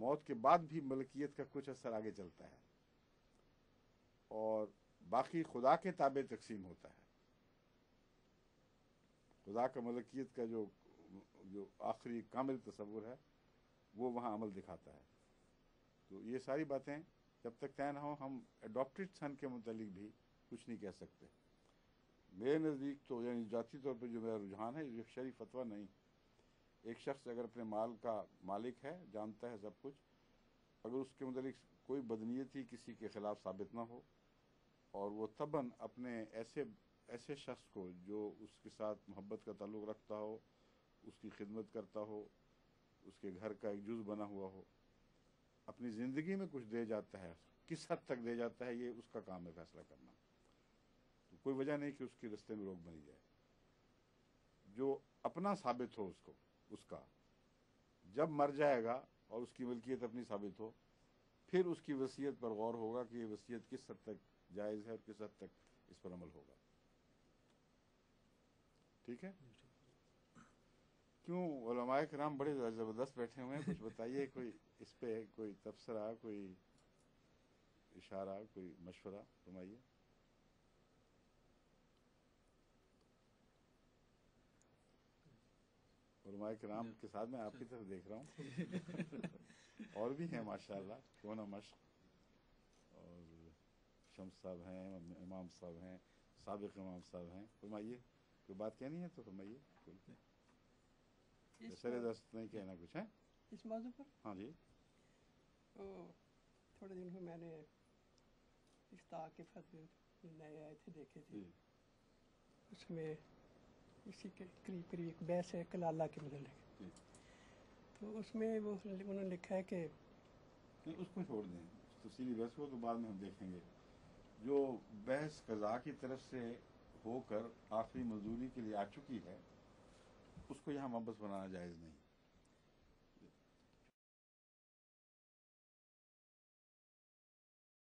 موت کے بعد بھی ملکیت کا کچھ اثر آگے چلتا ہے اور باقی خدا کے تابع تقسیم ہوتا ہے. خدا کا ملکیت کا جو آخری کامل تصور ہے وہ وہاں عمل دکھاتا ہے. تو یہ ساری باتیں جب تک طے نہ ہو ہم اڈاپٹڈ سن کے متعلق بھی کچھ نہیں کہہ سکتے. میرے نزدیک تو یعنی ذاتی طور پہ جو میرا رجحان ہے یہ شرعی فتویٰ نہیں. ایک شخص اگر اپنے مال کا مالک ہے، جانتا ہے سب کچھ، اگر اس کے متعلق کوئی بدنیتی کسی کے خلاف ثابت نہ ہو اور وہ طبعاً اپنے ایسے شخص کو جو اس کے ساتھ محبت کا تعلق رکھتا ہو، اس کی خدمت کرتا ہو، اس کے گھر کا ایک جز بنا ہوا ہو، اپنی زندگی میں کچھ دے جاتا ہے، کس حد تک دے جاتا ہے یہ اس کا کام ہے فیصلہ کرنا. تو کوئی وجہ نہیں کہ اس کے رستے میں روک بنی جائے. جو اپنا ثابت ہو اس کا جب مر جائے گا اور اس کی ملکیت اپنی ثابت ہو، پھر اس کی وصیت پر غور ہوگا کہ یہ وصیت کس حد تک جائز ہے اور کس حد تک اس پر عمل ہوگا. ٹھیک ہے؟ کیوں علماء کرام بڑے زبردست بیٹھے ہوئے ہیں، کچھ بتائیے، کوئی اس پہ کوئی تبصرہ، کوئی اشارہ، کوئی مشورہ فرمائیے. علماء کرام کے ساتھ میں آپ کی طرف دیکھ رہا ہوں اور بھی ہیں ماشاءاللہ، کون مشق اور شمس صاحب ہیں، امام صاحب ہیں، سابق امام صاحب ہیں. فرمائیے، کوئی بات کہنی ہے تو فرمائیے. سر دست نہیں کہنا کچھ ہے اس موضوع پر؟ ہاں جی. تھوڑے دن میں نے افتاح کے فتوے نئے آئے تھے دیکھے تھے، اس میں اسی کے قریب ایک بحث ہے کلالہ کے متعلق. تو اس میں انہوں نے لکھا ہے کہ اس کو چھوڑ دیں، تفصیلی بحث کو تو بعد میں ہم دیکھیں گے. جو بحث قضاء کی طرف سے ہو کر آخری منظوری کے لیے آ چکی ہے اس کو یہاں واپس بنانا جائز نہیں.